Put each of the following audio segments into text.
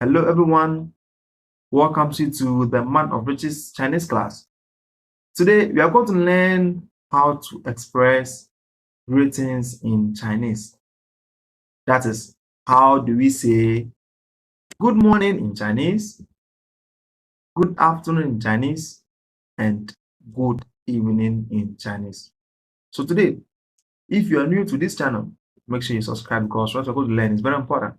Hello everyone, welcome to the Man of Riches Chinese class. Today we are going to learn how to express greetings in Chinese. That is, how do we say good morning in Chinese, good afternoon in Chinese, and good evening in Chinese. So today, if you are new to this channel, make sure you subscribe because what you're going to learn is very important.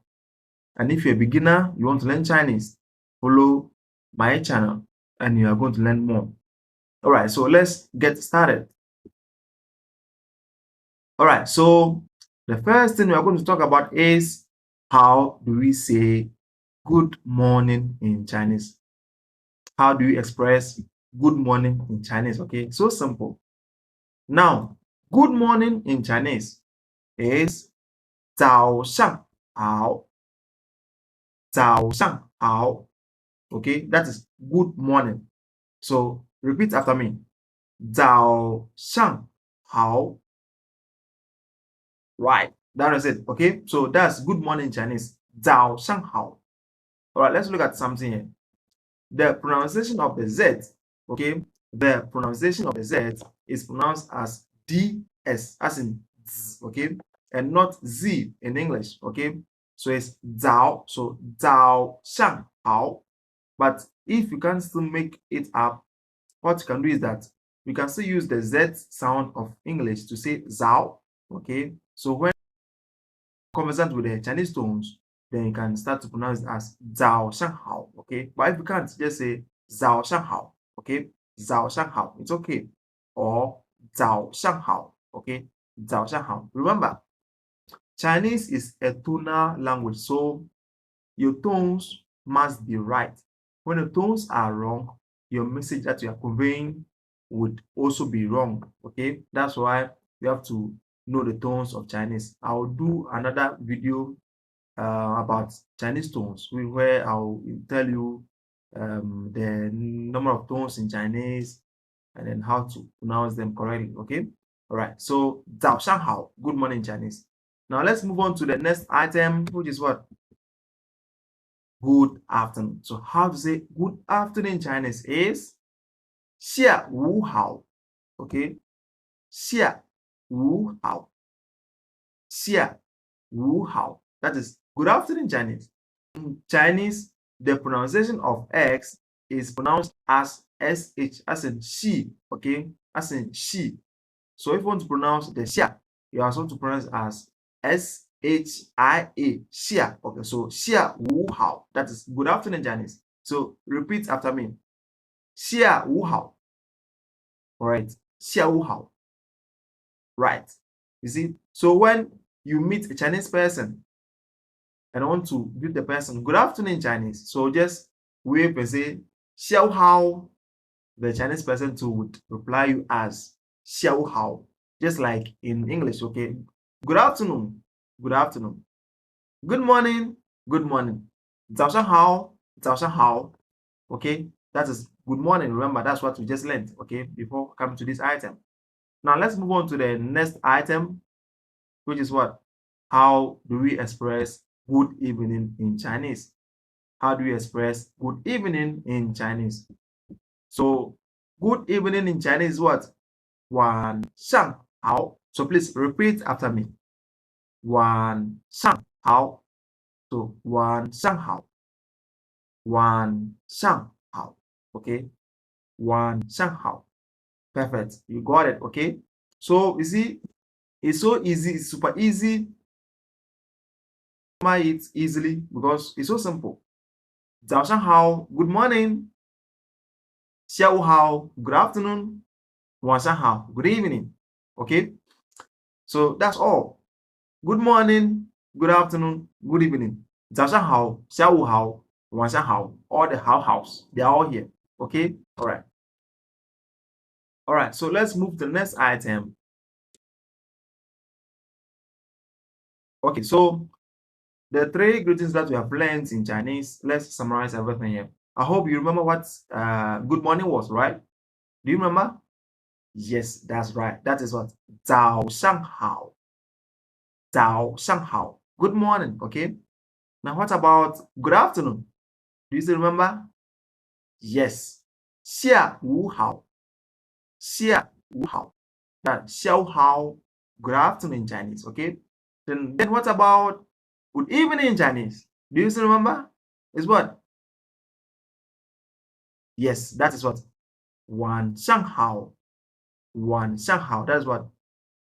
And if you're a beginner, you want to learn Chinese, follow my channel and you are going to learn more. All right, so let's get started. All right, so the first thing we are going to talk about is how do we say good morning in Chinese? How do you express good morning in Chinese? Okay, so simple. Now, good morning in Chinese is 早上好. 早上好. Okay, that is good morning. So repeat after me. 早上好. Right, that is it. Okay, so that's good morning in Chinese. 早上好. All right, let's look at something here. The pronunciation of the Z, okay, the pronunciation of the Z is pronounced as DS, as in Z, okay, and not Z in English, okay. So it's 早, so 早上好. But if you can still make it up, what you can do is that we can still use the Z sound of English to say 早, okay. So when conversant with the Chinese tones, then you can start to pronounce it as 早上好, okay? But if you can't, just say 早上好, okay? 早上好, it's okay. Or 早上好, okay? 早上好. Remember, Chinese is a tonal language, so your tones must be right. When the tones are wrong, your message that you are conveying would also be wrong, okay? That's why you have to know the tones of Chinese. I'll do another video about Chinese tones where I'll tell you the number of tones in Chinese and then how to pronounce them correctly, okay? All right, so 早上好, good morning in Chinese. Now let's move on to the next item, which is what? Good afternoon. So how to say good afternoon in Chinese is 下午好, okay? 下午好. 下午好. That is good afternoon in Chinese. In Chinese, the pronunciation of X is pronounced as SH, as in she, okay? As in she. So if you want to pronounce the xia, you also to pronounce as SHIA, xia. Okay, so 下午好. That is good afternoon in Chinese. So repeat after me. 下午好. All right. 下午好. Right. You see? So when you meet a Chinese person and want to greet the person good afternoon in Chinese, so just wave and say 下午好. The Chinese person too would reply you as 下午好, just like in English, okay? Good afternoon, good afternoon. Good morning, good morning. 早上好, 早上好. Okay, that is good morning. Remember, that's what we just learned, okay, before coming to this item. Now let's move on to the next item, which is what? How do we express good evening in Chinese? How do we express good evening in Chinese? So good evening in Chinese is what? 晚上好. So please repeat after me. 晚上好. So 晚上好. 晚上好. Okay. 晚上好. Perfect. You got it. Okay. So you see, it's so easy. It's super easy. It easily because it's so simple. 早上好. Good morning. 下午好. Good afternoon. 晚上好. Good evening. Okay. So that's all. Good morning, good afternoon, good evening. 早上好, 下午好, 晚上好. All the house, they are all here. Okay? All right. All right. So let's move to the next item. Okay. So the three greetings that we have learned in Chinese, let's summarize everything here. I hope you remember what good morning was, right? Do you remember? Yes, that's right. That is what 早上好. 早上好. Good morning. Okay. Now, what about good afternoon? Do you still remember? Yes. 下午好. 下午好. That 下午好. Good afternoon in Chinese. Okay. Then what about good evening in Chinese? Do you still remember? Is what? Yes, that is what? 晚上好. 晚上好. That is what?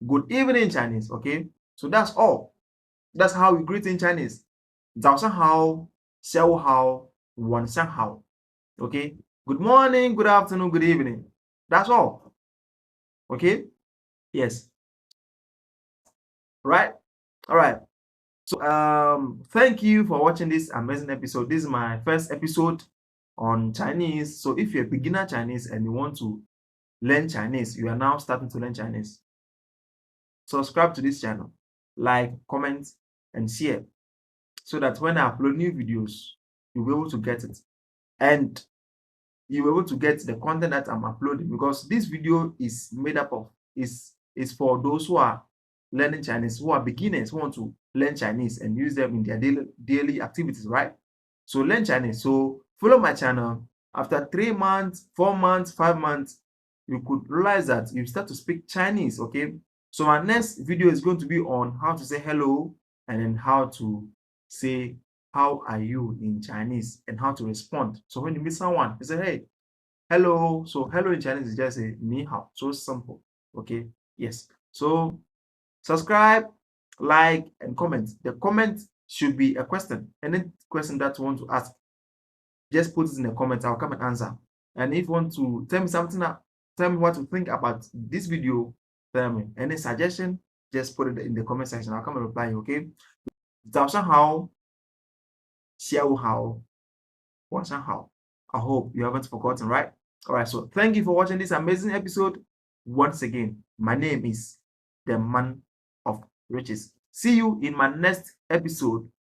Good evening in Chinese. Okay. So that's all. That's how we greet in Chinese. 早上好, 下午好, 晚上好. Okay. Good morning, good afternoon, good evening. That's all. Okay. Yes. Right. All right. So thank you for watching this amazing episode. This is my first episode on Chinese. So if you're a beginner Chinese and you want to learn Chinese, you are now starting to learn Chinese, subscribe to this channel, like, comment, and share, so that when I upload new videos, you'll be able to get it. And you'll be able to get the content that I'm uploading, because this video is made up of, is for those who are learning Chinese, who are beginners, who want to learn Chinese and use them in their daily activities, right? So learn Chinese. So follow my channel. After 3 months, 4 months, 5 months, you could realize that you start to speak Chinese. Okay. So my next video is going to be on how to say hello, and then how to say how are you in Chinese, and how to respond. So when you meet someone, you say, hey, hello. So hello in Chinese is just a ni hao. So simple. Okay. Yes. So subscribe, like, and comment. The comment should be a question. Any question that you want to ask, just put it in the comments. I'll come and answer. And if you want to tell me something, tell me what you think about this video, tell me. Any suggestion, just put it in the comment section. I'll come and reply you. Okay. 早上好, 下午好, 晚上好. I hope you haven't forgotten, right? All right. So thank you for watching this amazing episode. Once again, my name is the Man of Riches. See you in my next episode